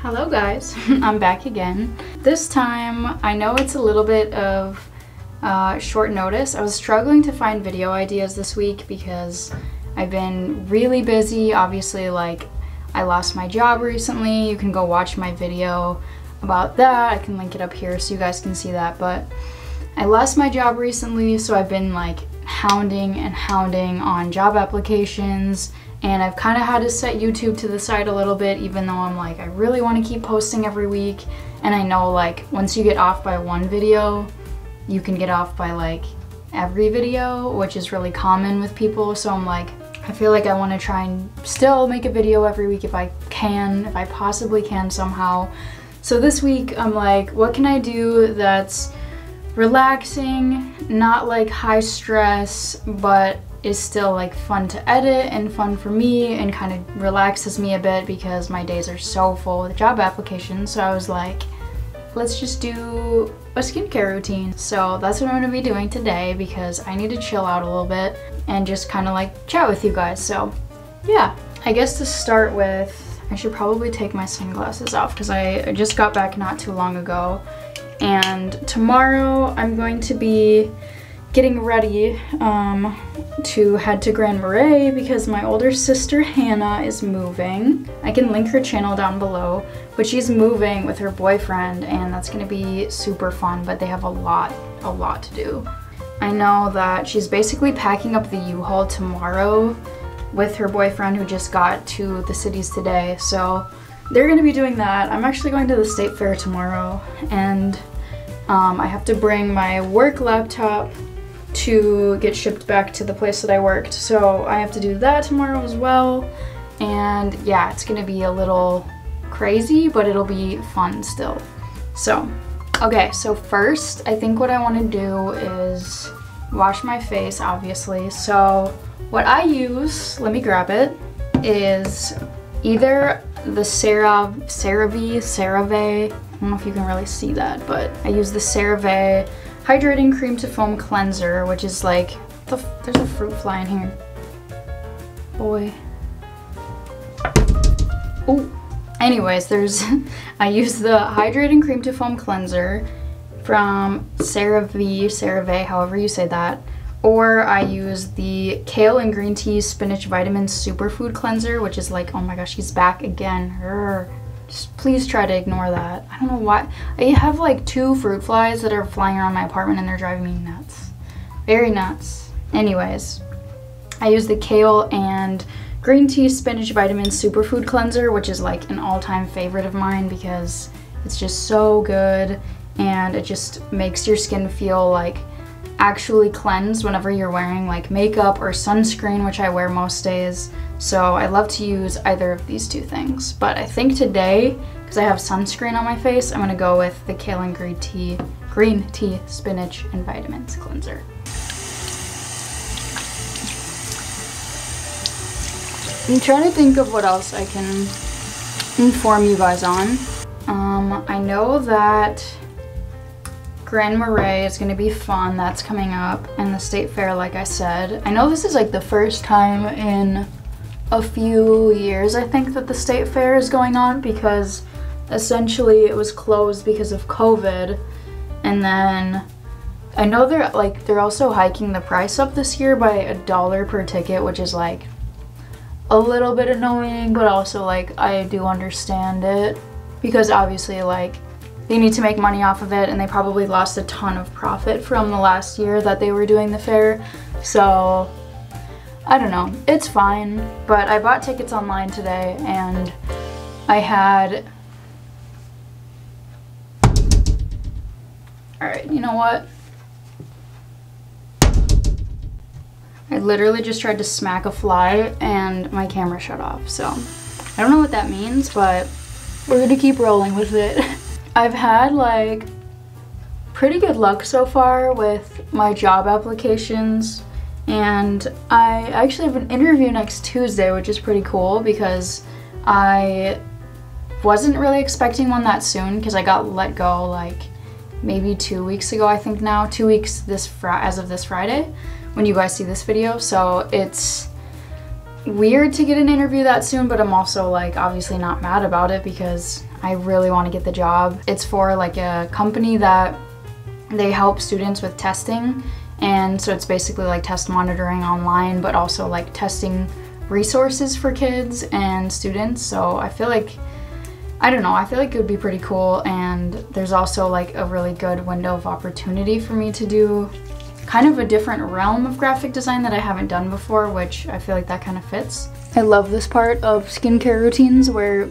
Hello guys, I'm back again. This time, I know it's a little bit of short notice. I was struggling to find video ideas this week because I've been really busy. Obviously, like, I lost my job recently. You can go watch my video about that. I can link it up here so you guys can see that. But I lost my job recently, so I've been like hounding on job applications. And I've kind of had to set YouTube to the side a little bit, even though I'm like, I really want to keep posting every week. And I know, like, once you get off by one video, you can get off by like every video, which is really common with people. So I'm like, I feel like I want to try and still make a video every week if I can, if I possibly can somehow. So this week I'm like, what can I do that's relaxing, not like high stress, but is still like fun to edit and fun for me and kind of relaxes me a bit because my days are so full with job applications. So I was like, let's just do a skincare routine. So that's what I'm gonna be doing today because I need to chill out a little bit and just kind of like chat with you guys. So yeah, I guess to start with, I should probably take my sunglasses off because I just got back not too long ago. And tomorrow I'm going to be getting ready to head to Grand Marais because my older sister Hannah is moving. I can link her channel down below, but she's moving with her boyfriend and that's gonna be super fun, but they have a lot to do. I know that she's basically packing up the U-Haul tomorrow with her boyfriend who just got to the cities today, so they're gonna be doing that. I'm actually going to the state fair tomorrow and I have to bring my work laptop to get shipped back to the place that I worked. So I have to do that tomorrow as well. And yeah, it's gonna be a little crazy, but it'll be fun still. So, okay, so first, I think what I wanna do is wash my face, obviously. So what I use, let me grab it, is either the CeraVe, I don't know if you can really see that, but I use the CeraVe Hydrating Cream to Foam Cleanser, which is like, there's a fruit fly in here. Boy. Oh. Anyways, I use the Hydrating Cream to Foam Cleanser from CeraVe, however you say that. Or I use the Kale and Green Tea Spinach Vitamin Superfood Cleanser, which is like, oh my gosh, he's back again. Just please try to ignore that. I don't know why. I have like 2 fruit flies that are flying around my apartment and they're driving me nuts. Very nuts. Anyways, I use the Kale and Green Tea Spinach Vitamin Superfood Cleanser, which is like an all-time favorite of mine because it's just so good and it just makes your skin feel like actually cleansed whenever you're wearing like makeup or sunscreen, which I wear most days. So I love to use either of these 2 things. But I think today, because I have sunscreen on my face, I'm gonna go with the Kale and Green Tea Spinach and Vitamins Cleanser. I'm trying to think of what else I can inform you guys on. I know that Grand Marais is gonna be fun. That's coming up, and the state fair, like I said. I know this is like the first time in a few years, I think, that the state fair is going on because essentially it was closed because of COVID. And then I know they're also hiking the price up this year by $1 per ticket, which is like a little bit annoying, but also like I do understand it because obviously like they need to make money off of it and they probably lost a ton of profit from the last year that they were doing the fair. So I don't know, it's fine, but I bought tickets online today and I had, alright, you know what? I literally just tried to smack a fly and my camera shut off, so I don't know what that means, but we're gonna keep rolling with it. I've had like pretty good luck so far with my job applications. And I actually have an interview next Tuesday, which is pretty cool because I wasn't really expecting one that soon because I got let go like maybe 2 weeks ago, I think now. 2 weeks as of this Friday when you guys see this video. So it's weird to get an interview that soon, but I'm also like obviously not mad about it because I really want to get the job. It's for like a company that they help students with testing, and so it's basically like test monitoring online, but also like testing resources for kids and students. So I feel like, I don't know, I feel like it would be pretty cool, and there's also like a really good window of opportunity for me to do kind of a different realm of graphic design that I haven't done before, which I feel like that kind of fits. I love this part of skincare routines where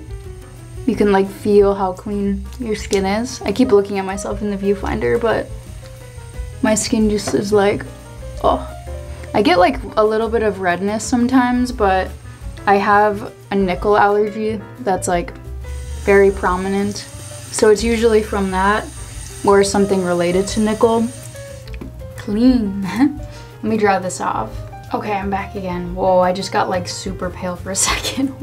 you can like feel how clean your skin is. I keep looking at myself in the viewfinder, but my skin just is like, oh. I get like a little bit of redness sometimes, but I have a nickel allergy that's like very prominent. So it's usually from that or something related to nickel. Clean. Let me dry this off. Okay, I'm back again. Whoa, I just got like super pale for a second.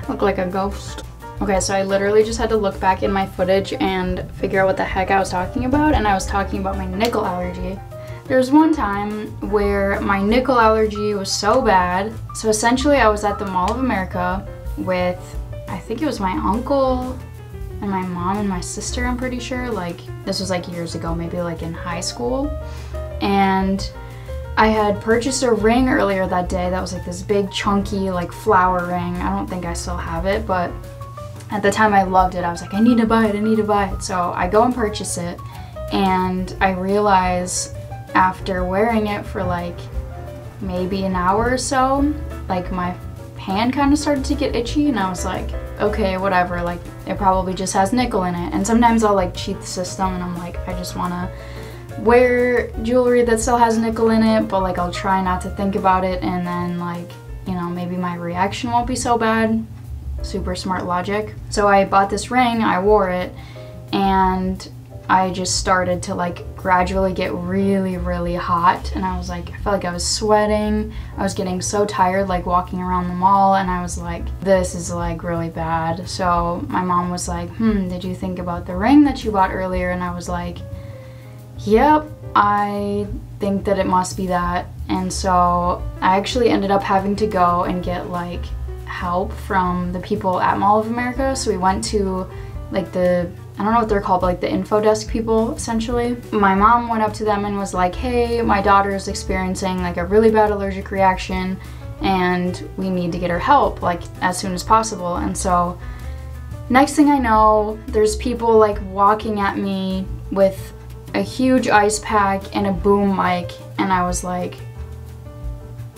Look like a ghost. Okay, so I literally just had to look back in my footage and figure out what the heck I was talking about, and I was talking about my nickel allergy. There was one time where my nickel allergy was so bad. So essentially I was at the Mall of America with, I think it was my uncle and my mom and my sister, I'm pretty sure. Like, this was like years ago, maybe like in high school. And I had purchased a ring earlier that day that was like this big chunky like flower ring. I don't think I still have it, but at the time I loved it. I was like, I need to buy it, I need to buy it. So I go and purchase it, and I realize after wearing it for like maybe an hour or so, like my hand kind of started to get itchy, and I was like, okay, whatever, like it probably just has nickel in it. And sometimes I'll like cheat the system and I'm like, I just want to wear jewelry that still has nickel in it, but like I'll try not to think about it, and then like, you know, maybe my reaction won't be so bad. Super smart logic. So I bought this ring, I wore it, and I just started to like gradually get really, really hot, and I was like, I felt like I was sweating. I was getting so tired like walking around the mall, and I was like, this is like really bad. So my mom was like, did you think about the ring that you bought earlier? And I was like, yep, I think that it must be that. And so I actually ended up having to go and get like help from the people at Mall of America. So we went to like the, I don't know what they're called, but like the info desk people, essentially. My mom went up to them and was like, hey, my daughter is experiencing like a really bad allergic reaction, and we need to get her help like as soon as possible. And so next thing I know, there's people like walking at me with a huge ice pack and a boom mic, and I was like,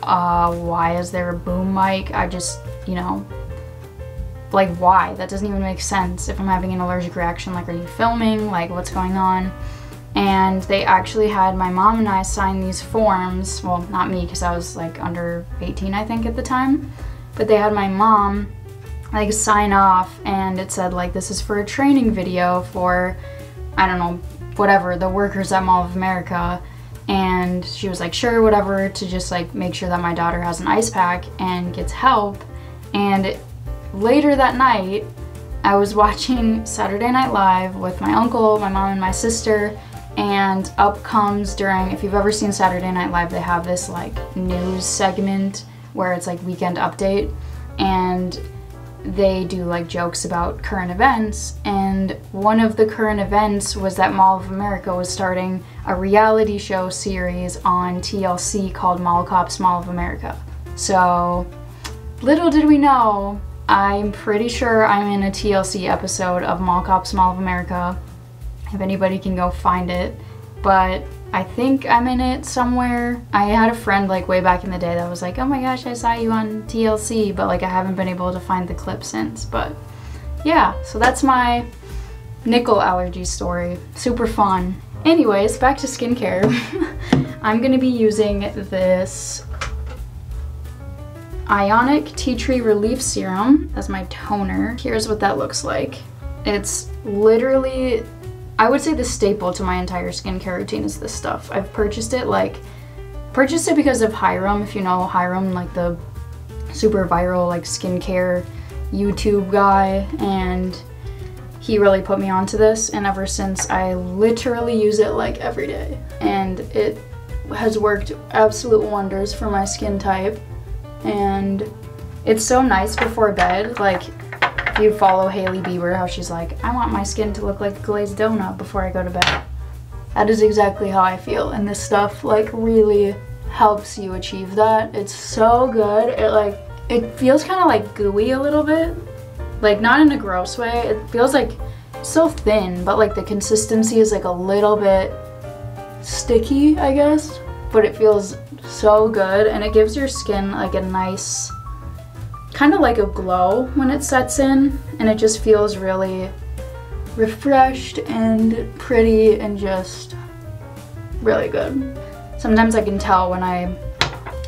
why is there a boom mic? I just, you know, like why? That doesn't even make sense. If I'm having an allergic reaction, like, are you filming? Like, what's going on? And they actually had my mom and I sign these forms. Well, not me, because I was like under 18, I think, at the time. But they had my mom like sign off, and it said like, this is for a training video for, I don't know, whatever, the workers at Mall of America. And she was like, sure, whatever, to just like make sure that my daughter has an ice pack and gets help. And later that night, I was watching Saturday Night Live with my uncle, my mom, and my sister, and up comes during, if you've ever seen Saturday Night Live, they have this like news segment where it's like Weekend Update, and they do like jokes about current events, and one of the current events was that Mall of America was starting a reality show series on TLC called Mall Cops Mall of America. So little did we know, I'm pretty sure I'm in a TLC episode of Mall Cops Mall of America, if anybody can go find it, but I think I'm in it somewhere. I had a friend like way back in the day that was like, oh my gosh, I saw you on TLC, but like I haven't been able to find the clip since. But yeah, so that's my nickel allergy story. Super fun. Anyways, back to skincare. I'm gonna be using this Ionic Tea Tree Relief Serum as my toner. Here's what that looks like. It's literally, I would say the staple to my entire skincare routine is this stuff. I've purchased it because of Hiram, if you know Hiram, like the super viral like skincare YouTube guy, and he really put me onto this, and ever since I literally use it like every day, and it has worked absolute wonders for my skin type. And It's so nice before bed. Like, if you follow Hailey Bieber, how she's like, I want my skin to look like a glazed donut before I go to bed. That is exactly how I feel, and this stuff like really helps you achieve that. It's so good. It feels kind of like gooey a little bit. Like, not in a gross way. It feels like so thin, but like the consistency is like a little bit sticky, I guess. But it feels so good, and it gives your skin like a nice, kind of like a glow when it sets in, and it just feels really refreshed and pretty and just really good. Sometimes I can tell when I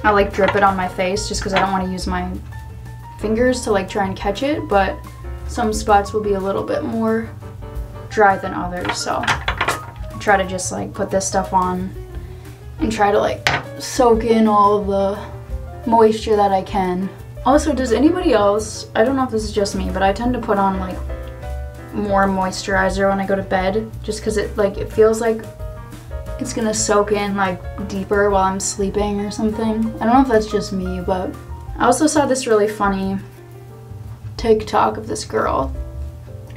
like drip it on my face just because I don't want to use my fingers to like try and catch it, but some spots will be a little bit more dry than others, so I try to just like put this stuff on and try to like soak in all of the moisture that I can. Also, does anybody else, I don't know if this is just me, but I tend to put on like more moisturizer when I go to bed just because it feels like it's gonna soak in like deeper while I'm sleeping or something. I don't know if that's just me, but I also saw this really funny TikTok of this girl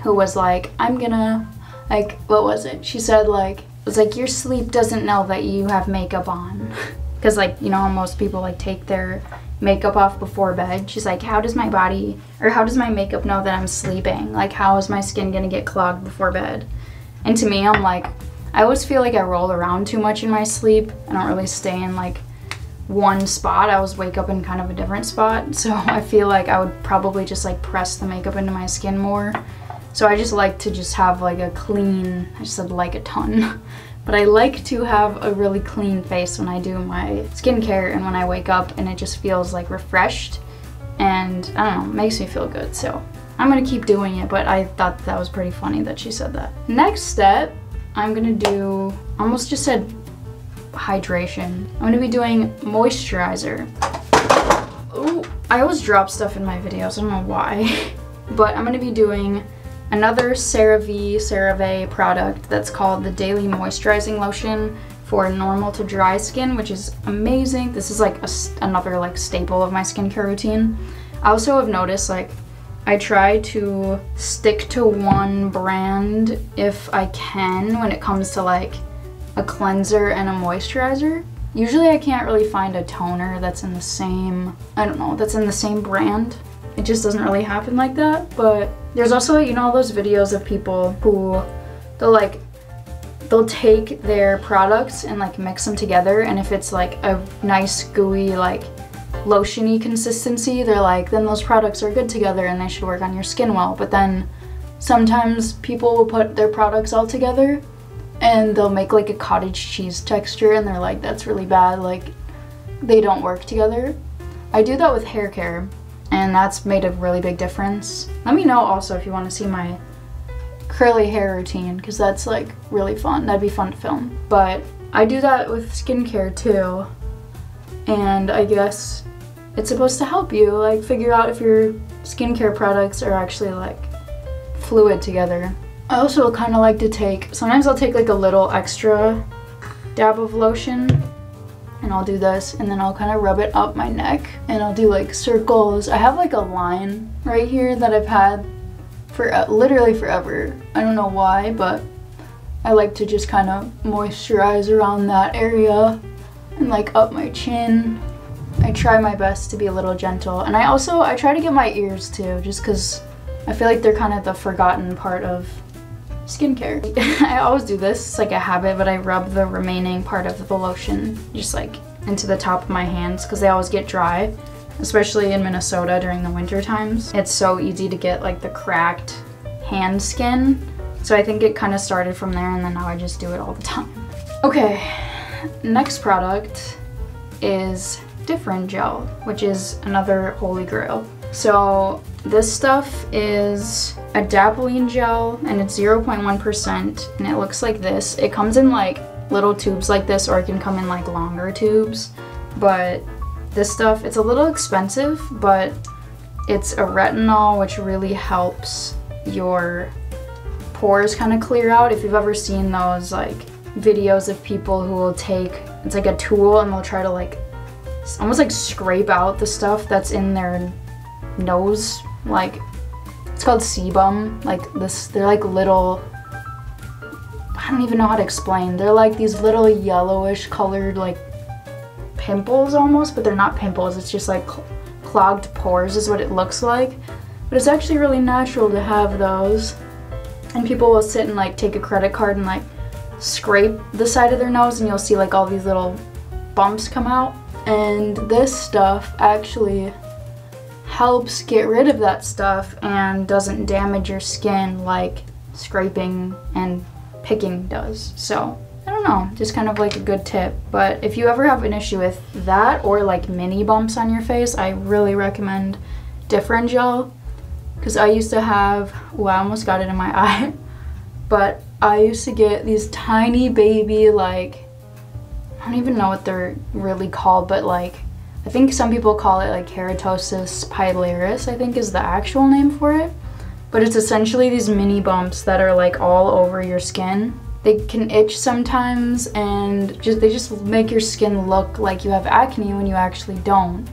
who was like, I'm gonna, like, what was it? She said like, it was like, your sleep doesn't know that you have makeup on. Because like, you know how most people like take their makeup off before bed? She's like, how does my body, or how does my makeup know that I'm sleeping? Like, how is my skin gonna get clogged before bed? And to me, I'm like, I always feel like I roll around too much in my sleep. I don't really stay in like one spot. I always wake up in kind of a different spot. So I feel like I would probably just like press the makeup into my skin more. So I just like to just have like a clean, I just said like a ton, but I like to have a really clean face when I do my skincare and when I wake up, and it just feels like refreshed, and I don't know, makes me feel good. So I'm gonna keep doing it, but I thought that was pretty funny that she said that. Next step, I'm gonna do, almost just said hydration. I'm gonna be doing moisturizer. Oh, I always drop stuff in my videos, I don't know why. But I'm gonna be doing another CeraVe product that's called the Daily Moisturizing Lotion for normal to dry skin, which is amazing. This is like another like staple of my skincare routine. I also have noticed like I try to stick to one brand if I can when it comes to like a cleanser and a moisturizer. Usually I can't really find a toner that's in the same, I don't know, that's in the same brand. It just doesn't really happen like that. But there's also, you know, those videos of people who they'll take their products and like mix them together, and if it's like a nice gooey like lotiony consistency, they're like, then those products are good together and they should work on your skin well. But then sometimes people will put their products all together and they'll make like a cottage cheese texture, and they're like, that's really bad, like they don't work together. I do that with hair care, and that's made a really big difference. Let me know also if you want to see my curly hair routine, because that's like really fun. That'd be fun to film. But I do that with skincare too, and I guess it's supposed to help you like figure out if your skincare products are actually like fluid together. I also kind of like to take, sometimes I'll take like a little extra dab of lotion, and I'll do this, and then I'll kind of rub it up my neck, and I'll do like circles. I have like a line right here that I've had for literally forever. I don't know why, but I like to just kind of moisturize around that area and like up my chin. I try my best to be a little gentle, and I try to get my ears too, just because I feel like they're kind of the forgotten part of skincare. I always do this, it's like a habit, but I rub the remaining part of the lotion just like into the top of my hands because they always get dry, especially in Minnesota during the winter times. It's so easy to get like the cracked hand skin, so I think it kind of started from there, and then now I just do it all the time. Okay, next product is Different Gel, which is another holy grail. So this stuff is adapalene gel, and it's 0.1%, and it looks like this. It comes in like little tubes like this, or it can come in like longer tubes. But this stuff, it's a little expensive, but it's a retinol, which really helps your pores kind of clear out. If you've ever seen those like videos of people who will take, it's like a tool, and they'll try to like almost like scrape out the stuff that's in their nose, like, it's called sebum, like this, they're like little, I don't even know how to explain, they're like these little yellowish colored like pimples almost, but they're not pimples, it's just like clogged pores is what it looks like. But it's actually really natural to have those, and people will sit and like take a credit card and like scrape the side of their nose and you'll see like all these little bumps come out, and this stuff actually helps get rid of that stuff and doesn't damage your skin like scraping and picking does. So I don't know, just kind of like a good tip. But if you ever have an issue with that or like mini bumps on your face, I really recommend Different Gel, because I used to have, oh, I almost got it in my eye, but I used to get these tiny baby, like, I don't even know what they're really called, but like, I think some people call it like keratosis pilaris, I think is the actual name for it. But it's essentially these mini bumps that are like all over your skin. They can itch sometimes, and they just make your skin look like you have acne when you actually don't.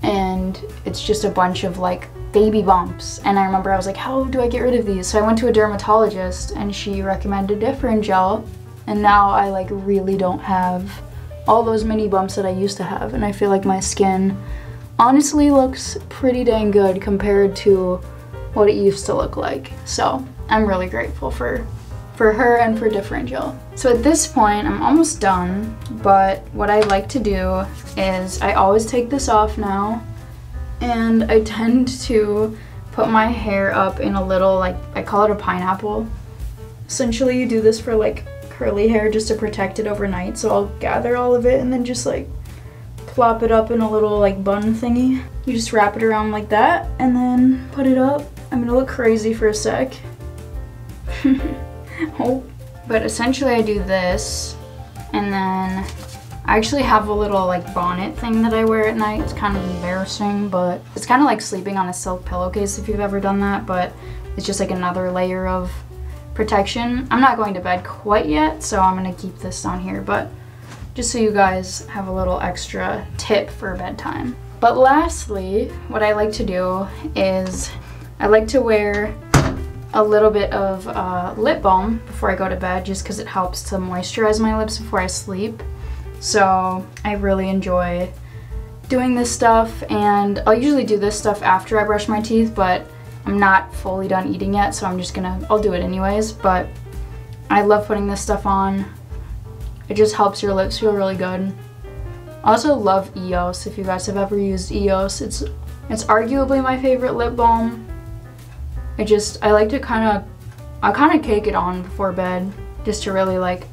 And it's just a bunch of like baby bumps. And I remember I was like, how do I get rid of these? So I went to a dermatologist and she recommended Different Gel. And now I like really don't have all those mini bumps that I used to have. And I feel like my skin honestly looks pretty dang good compared to what it used to look like. So I'm really grateful for her and for Different Gel. So at this point, I'm almost done, but what I like to do is I always take this off now, and I tend to put my hair up in a little, like, I call it a pineapple. Essentially, you do this for like curly hair just to protect it overnight. So I'll gather all of it and then just like plop it up in a little like bun thingy. You just wrap it around like that and then put it up. I'm gonna look crazy for a sec. Oh. But essentially I do this, and then I actually have a little like bonnet thing that I wear at night. It's kind of embarrassing, but it's kind of like sleeping on a silk pillowcase if you've ever done that, but it's just like another layer of protection. I'm not going to bed quite yet, so I'm gonna keep this on here, but just so you guys have a little extra tip for bedtime. But lastly, what I like to do is I like to wear a little bit of lip balm before I go to bed, just because it helps to moisturize my lips before I sleep. So I really enjoy doing this stuff, and I'll usually do this stuff after I brush my teeth, but I'm not fully done eating yet, so I'll do it anyways. But I love putting this stuff on. It just helps your lips feel really good. I also love EOS. If you guys have ever used EOS, it's arguably my favorite lip balm. I like to kind of cake it on before bed, just to really like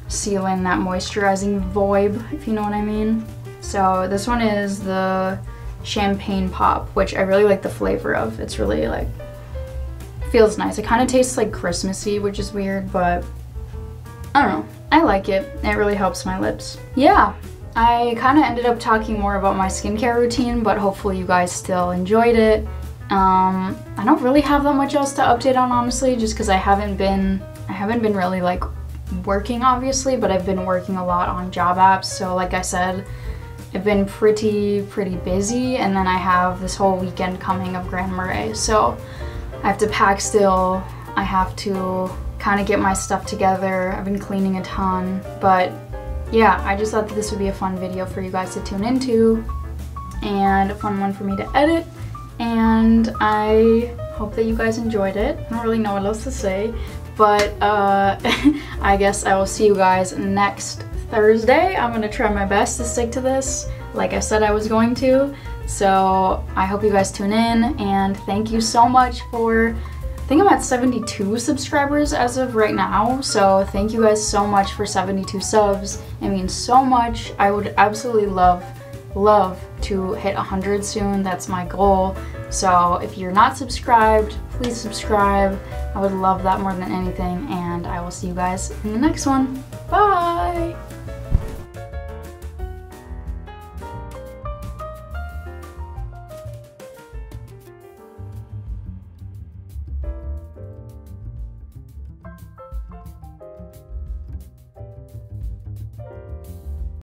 seal in that moisturizing void, if you know what I mean. So this one is the Champagne Pop, which I really like the flavor of. It's really like, feels nice. It kind of tastes like Christmassy, which is weird, but I don't know. I like it. It really helps my lips. Yeah, I kind of ended up talking more about my skincare routine, but hopefully you guys still enjoyed it. I don't really have that much else to update on, honestly, just because I haven't been really like working, obviously, but I've been working a lot on job apps. So like I said, I've been pretty busy, and then I have this whole weekend coming of Grand Marais, so I have to pack still. I have to kind of get my stuff together. I've been cleaning a ton, but yeah, I just thought that this would be a fun video for you guys to tune into, and a fun one for me to edit. And I hope that you guys enjoyed it. I don't really know what else to say, but I guess I will see you guys next Thursday. I'm gonna try my best to stick to this, like I said I was going to. So I hope you guys tune in, and thank you so much for, I think I'm at 72 subscribers as of right now. So thank you guys so much for 72 subs. It means so much. I would absolutely love to hit 100 soon. That's my goal. So if you're not subscribed, please subscribe. I would love that more than anything, and I will see you guys in the next one. Bye!